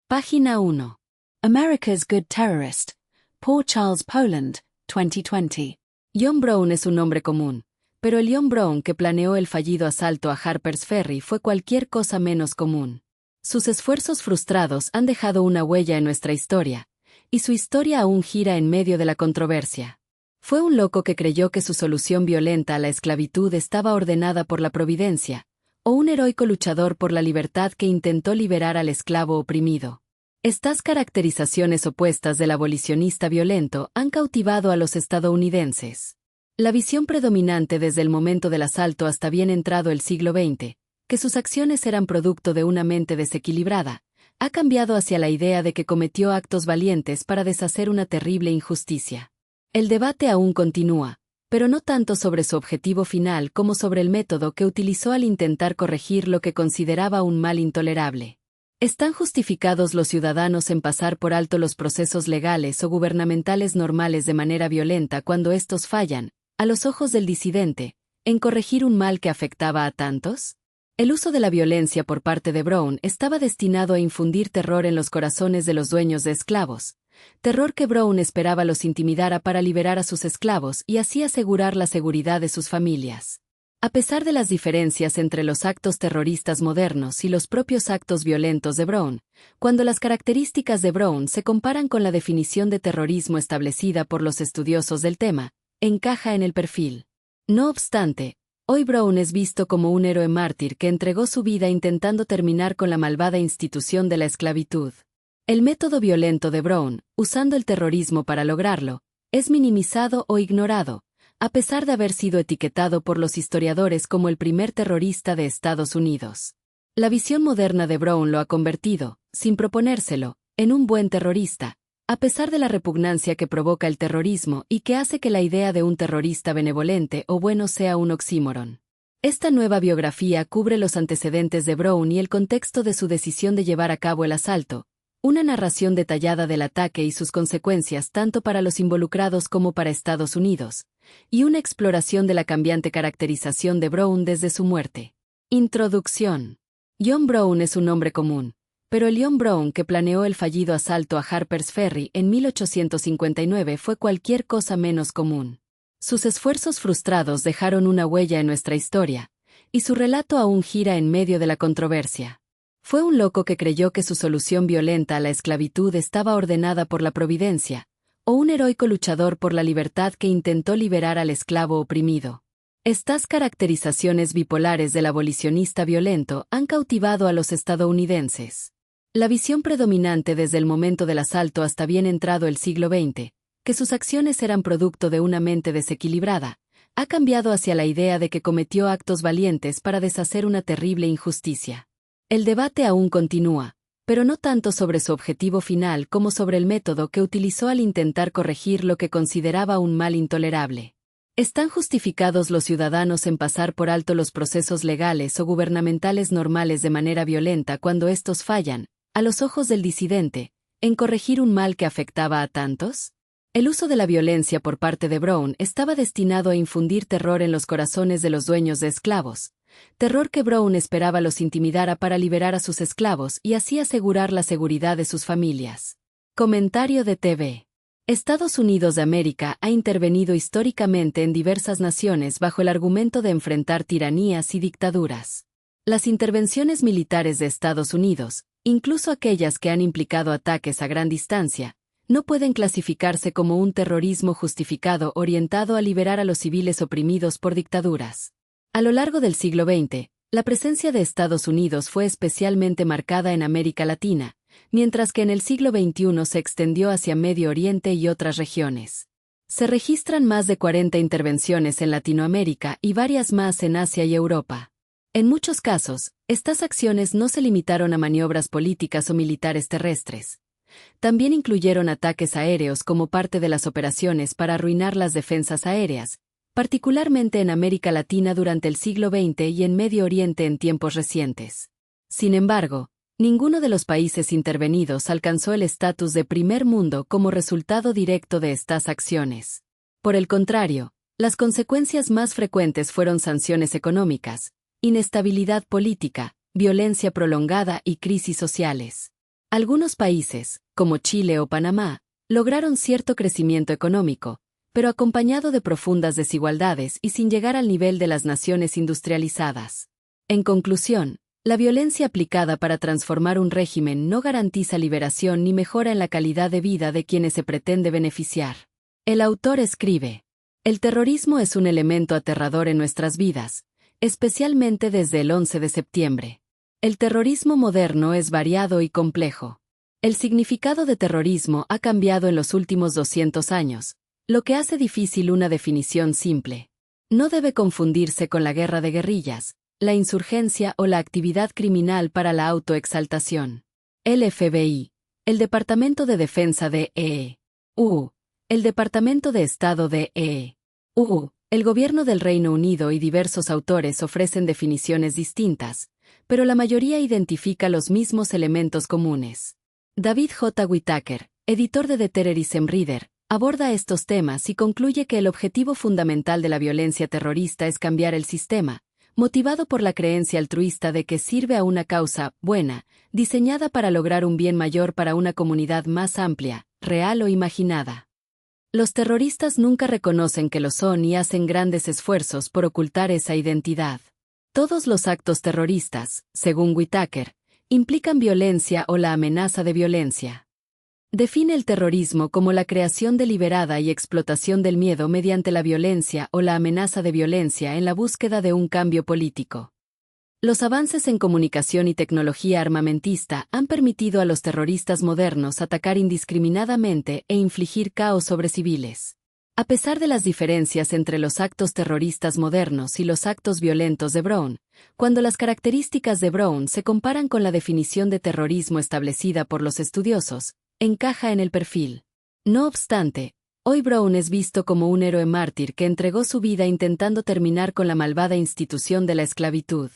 Página 1. America's Good Terrorist. Poor Charles Poland, 2020. John Brown es un nombre común, pero el John Brown que planeó el fallido asalto a Harper's Ferry fue cualquier cosa menos común. Sus esfuerzos frustrados han dejado una huella en nuestra historia, y su historia aún gira en medio de la controversia. Fue un loco que creyó que su solución violenta a la esclavitud estaba ordenada por la providencia, o un heroico luchador por la libertad que intentó liberar al esclavo oprimido. Estas caracterizaciones opuestas del abolicionista violento han cautivado a los estadounidenses. La visión predominante desde el momento del asalto hasta bien entrado el siglo XX, que sus acciones eran producto de una mente desequilibrada, ha cambiado hacia la idea de que cometió actos valientes para deshacer una terrible injusticia. El debate aún continúa, pero no tanto sobre su objetivo final como sobre el método que utilizó al intentar corregir lo que consideraba un mal intolerable. ¿Están justificados los ciudadanos en pasar por alto los procesos legales o gubernamentales normales de manera violenta cuando estos fallan, a los ojos del disidente, en corregir un mal que afectaba a tantos? El uso de la violencia por parte de Brown estaba destinado a infundir terror en los corazones de los dueños de esclavos, terror que Brown esperaba los intimidara para liberar a sus esclavos y así asegurar la seguridad de sus familias. A pesar de las diferencias entre los actos terroristas modernos y los propios actos violentos de Brown, cuando las características de Brown se comparan con la definición de terrorismo establecida por los estudiosos del tema, encaja en el perfil. No obstante, hoy Brown es visto como un héroe mártir que entregó su vida intentando terminar con la malvada institución de la esclavitud. El método violento de Brown, usando el terrorismo para lograrlo, es minimizado o ignorado, a pesar de haber sido etiquetado por los historiadores como el primer terrorista de Estados Unidos. La visión moderna de Brown lo ha convertido, sin proponérselo, en un buen terrorista, a pesar de la repugnancia que provoca el terrorismo y que hace que la idea de un terrorista benevolente o bueno sea un oxímoron. Esta nueva biografía cubre los antecedentes de Brown y el contexto de su decisión de llevar a cabo el asalto, una narración detallada del ataque y sus consecuencias tanto para los involucrados como para Estados Unidos, y una exploración de la cambiante caracterización de Brown desde su muerte. Introducción. John Brown es un nombre común, pero el John Brown que planeó el fallido asalto a Harper's Ferry en 1859 fue cualquier cosa menos común. Sus esfuerzos frustrados dejaron una huella en nuestra historia, y su relato aún gira en medio de la controversia. Fue un loco que creyó que su solución violenta a la esclavitud estaba ordenada por la providencia, o un heroico luchador por la libertad que intentó liberar al esclavo oprimido. Estas caracterizaciones bipolares del abolicionista violento han cautivado a los estadounidenses. La visión predominante desde el momento del asalto hasta bien entrado el siglo XX, que sus acciones eran producto de una mente desequilibrada, ha cambiado hacia la idea de que cometió actos valientes para deshacer una terrible injusticia. El debate aún continúa, pero no tanto sobre su objetivo final como sobre el método que utilizó al intentar corregir lo que consideraba un mal intolerable. ¿Están justificados los ciudadanos en pasar por alto los procesos legales o gubernamentales normales de manera violenta cuando estos fallan, a los ojos del disidente, en corregir un mal que afectaba a tantos? El uso de la violencia por parte de Brown estaba destinado a infundir terror en los corazones de los dueños de esclavos, terror que Brown esperaba los intimidara para liberar a sus esclavos y así asegurar la seguridad de sus familias. Comentario de TV. Estados Unidos de América ha intervenido históricamente en diversas naciones bajo el argumento de enfrentar tiranías y dictaduras. Las intervenciones militares de Estados Unidos, incluso aquellas que han implicado ataques a gran distancia, no pueden clasificarse como un terrorismo justificado orientado a liberar a los civiles oprimidos por dictaduras. A lo largo del siglo XX, la presencia de Estados Unidos fue especialmente marcada en América Latina, mientras que en el siglo XXI se extendió hacia Medio Oriente y otras regiones. Se registran más de 40 intervenciones en Latinoamérica y varias más en Asia y Europa. En muchos casos, estas acciones no se limitaron a maniobras políticas o militares terrestres. También incluyeron ataques aéreos como parte de las operaciones para arruinar las defensas aéreas, particularmente en América Latina durante el siglo XX y en Medio Oriente en tiempos recientes. Sin embargo, ninguno de los países intervenidos alcanzó el estatus de primer mundo como resultado directo de estas acciones. Por el contrario, las consecuencias más frecuentes fueron sanciones económicas, inestabilidad política, violencia prolongada y crisis sociales. Algunos países, como Chile o Panamá, lograron cierto crecimiento económico, pero acompañado de profundas desigualdades y sin llegar al nivel de las naciones industrializadas. En conclusión, la violencia aplicada para transformar un régimen no garantiza liberación ni mejora en la calidad de vida de quienes se pretende beneficiar. El autor escribe: el terrorismo es un elemento aterrador en nuestras vidas, especialmente desde el 11 de septiembre. El terrorismo moderno es variado y complejo. El significado de terrorismo ha cambiado en los últimos 200 años, lo que hace difícil una definición simple. No debe confundirse con la guerra de guerrillas, la insurgencia o la actividad criminal para la autoexaltación. El FBI, el Departamento de Defensa de EU, el Departamento de Estado de EU, el Gobierno del Reino Unido y diversos autores ofrecen definiciones distintas, pero la mayoría identifica los mismos elementos comunes. David J. Whittaker, editor de The Terrorism Reader, aborda estos temas y concluye que el objetivo fundamental de la violencia terrorista es cambiar el sistema, motivado por la creencia altruista de que sirve a una causa buena, diseñada para lograr un bien mayor para una comunidad más amplia, real o imaginada. Los terroristas nunca reconocen que lo son y hacen grandes esfuerzos por ocultar esa identidad. Todos los actos terroristas, según Whittaker, implican violencia o la amenaza de violencia. Define el terrorismo como la creación deliberada y explotación del miedo mediante la violencia o la amenaza de violencia en la búsqueda de un cambio político. Los avances en comunicación y tecnología armamentista han permitido a los terroristas modernos atacar indiscriminadamente e infligir caos sobre civiles. A pesar de las diferencias entre los actos terroristas modernos y los actos violentos de Brown, cuando las características de Brown se comparan con la definición de terrorismo establecida por los estudiosos, encaja en el perfil. No obstante, hoy Brown es visto como un héroe mártir que entregó su vida intentando terminar con la malvada institución de la esclavitud.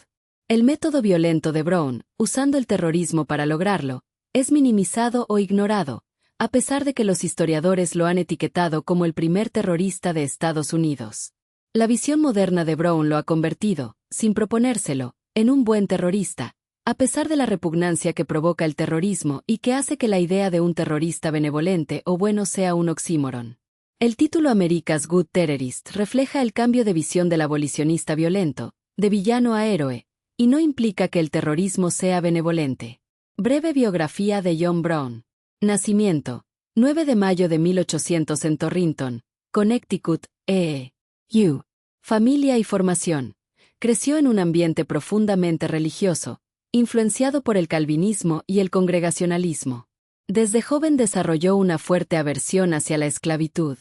El método violento de Brown, usando el terrorismo para lograrlo, es minimizado o ignorado, a pesar de que los historiadores lo han etiquetado como el primer terrorista de Estados Unidos. La visión moderna de Brown lo ha convertido, sin proponérselo, en un buen terrorista, a pesar de la repugnancia que provoca el terrorismo y que hace que la idea de un terrorista benevolente o bueno sea un oxímoron. El título America's Good Terrorist refleja el cambio de visión del abolicionista violento, de villano a héroe, y no implica que el terrorismo sea benevolente. Breve biografía de John Brown. Nacimiento: 9 de mayo de 1800 en Torrington, Connecticut, EU. Familia y formación. Creció en un ambiente profundamente religioso, influenciado por el calvinismo y el congregacionalismo. Desde joven desarrolló una fuerte aversión hacia la esclavitud.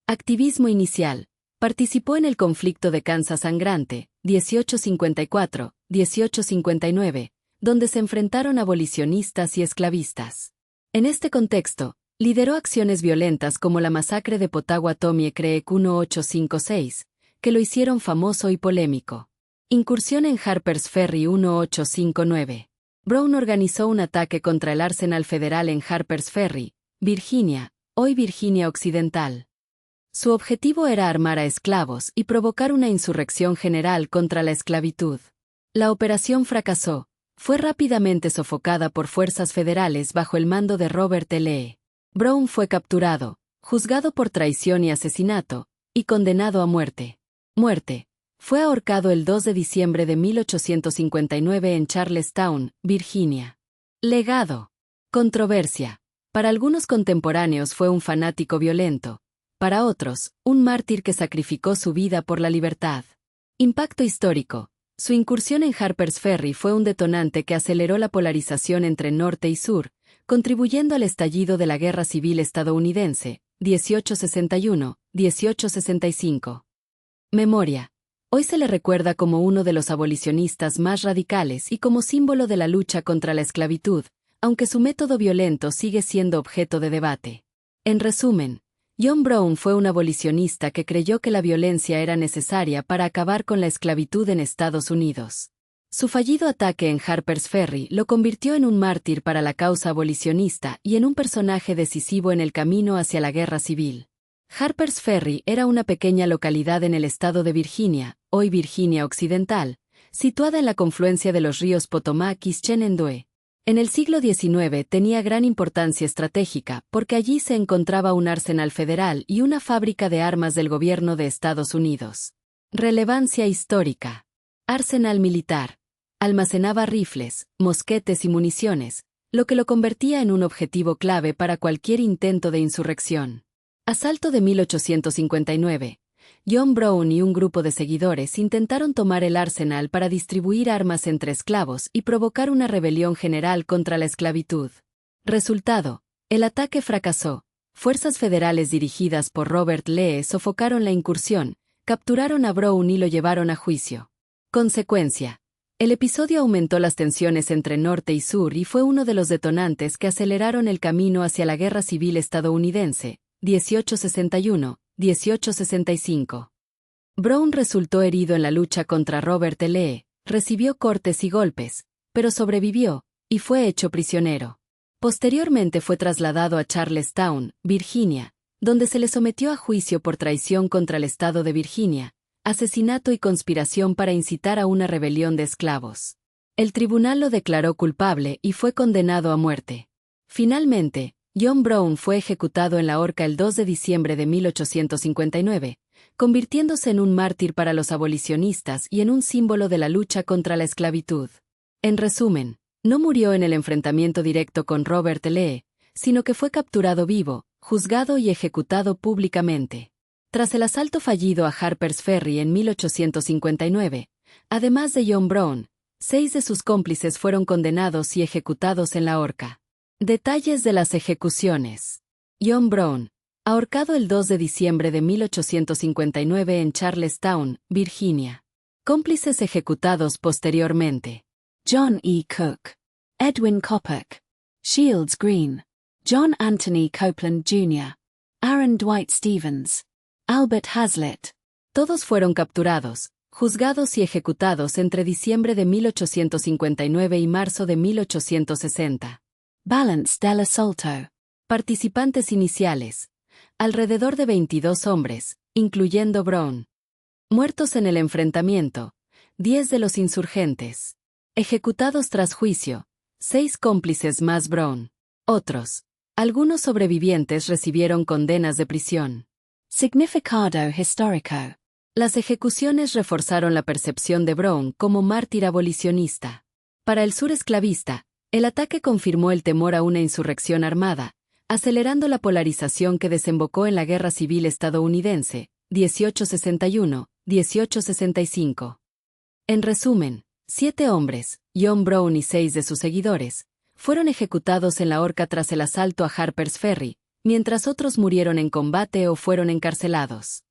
Activismo inicial. Participó en el conflicto de Kansas sangrante, 1854-1859, donde se enfrentaron abolicionistas y esclavistas. En este contexto, lideró acciones violentas como la masacre de Potawatomi Creek 1856, que lo hicieron famoso y polémico. Incursión en Harpers Ferry 1859. Brown organizó un ataque contra el arsenal federal en Harpers Ferry, Virginia, hoy Virginia Occidental. Su objetivo era armar a esclavos y provocar una insurrección general contra la esclavitud. La operación fracasó. Fue rápidamente sofocada por fuerzas federales bajo el mando de Robert Lee. Brown fue capturado, juzgado por traición y asesinato, y condenado a muerte. Fue ahorcado el 2 de diciembre de 1859 en Charlestown, Virginia. Legado. Controversia. Para algunos contemporáneos fue un fanático violento. Para otros, un mártir que sacrificó su vida por la libertad. Impacto histórico. Su incursión en Harpers Ferry fue un detonante que aceleró la polarización entre norte y sur, contribuyendo al estallido de la Guerra Civil estadounidense, 1861-1865. Memoria. Hoy se le recuerda como uno de los abolicionistas más radicales y como símbolo de la lucha contra la esclavitud, aunque su método violento sigue siendo objeto de debate. En resumen, John Brown fue un abolicionista que creyó que la violencia era necesaria para acabar con la esclavitud en Estados Unidos. Su fallido ataque en Harpers Ferry lo convirtió en un mártir para la causa abolicionista y en un personaje decisivo en el camino hacia la guerra civil. Harpers Ferry era una pequeña localidad en el estado de Virginia, hoy Virginia Occidental, situada en la confluencia de los ríos Potomac y Shenandoah. En el siglo XIX tenía gran importancia estratégica porque allí se encontraba un arsenal federal y una fábrica de armas del gobierno de Estados Unidos. Relevancia histórica. Arsenal militar. Almacenaba rifles, mosquetes y municiones, lo que lo convertía en un objetivo clave para cualquier intento de insurrección. Asalto de 1859. John Brown y un grupo de seguidores intentaron tomar el arsenal para distribuir armas entre esclavos y provocar una rebelión general contra la esclavitud. Resultado: el ataque fracasó. Fuerzas federales dirigidas por Robert Lee sofocaron la incursión, capturaron a Brown y lo llevaron a juicio. Consecuencia: el episodio aumentó las tensiones entre norte y sur y fue uno de los detonantes que aceleraron el camino hacia la Guerra Civil estadounidense, 1861-1865. Brown resultó herido en la lucha contra Robert Lee, recibió cortes y golpes, pero sobrevivió, y fue hecho prisionero. Posteriormente fue trasladado a Charlestown, Virginia, donde se le sometió a juicio por traición contra el estado de Virginia, asesinato y conspiración para incitar a una rebelión de esclavos. El tribunal lo declaró culpable y fue condenado a muerte. Finalmente, John Brown fue ejecutado en la horca el 2 de diciembre de 1859, convirtiéndose en un mártir para los abolicionistas y en un símbolo de la lucha contra la esclavitud. En resumen, no murió en el enfrentamiento directo con Robert Lee, sino que fue capturado vivo, juzgado y ejecutado públicamente. Tras el asalto fallido a Harper's Ferry en 1859, además de John Brown, 6 de sus cómplices fueron condenados y ejecutados en la horca. Detalles de las ejecuciones. John Brown, ahorcado el 2 de diciembre de 1859 en Charlestown, Virginia. Cómplices ejecutados posteriormente: John E. Cook, Edwin Coppock, Shields Green, John Anthony Copeland Jr., Aaron Dwight Stevens, Albert Hazlitt. Todos fueron capturados, juzgados y ejecutados entre diciembre de 1859 y marzo de 1860. Balance del asalto. Participantes iniciales: alrededor de 22 hombres, incluyendo Brown. Muertos en el enfrentamiento: 10 de los insurgentes. Ejecutados tras juicio: 6 cómplices más Brown. Otros: algunos sobrevivientes recibieron condenas de prisión. Significado histórico. Las ejecuciones reforzaron la percepción de Brown como mártir abolicionista. Para el sur esclavista, el ataque confirmó el temor a una insurrección armada, acelerando la polarización que desembocó en la Guerra Civil estadounidense, 1861-1865. En resumen, 7 hombres, John Brown y 6 de sus seguidores, fueron ejecutados en la horca tras el asalto a Harper's Ferry, mientras otros murieron en combate o fueron encarcelados.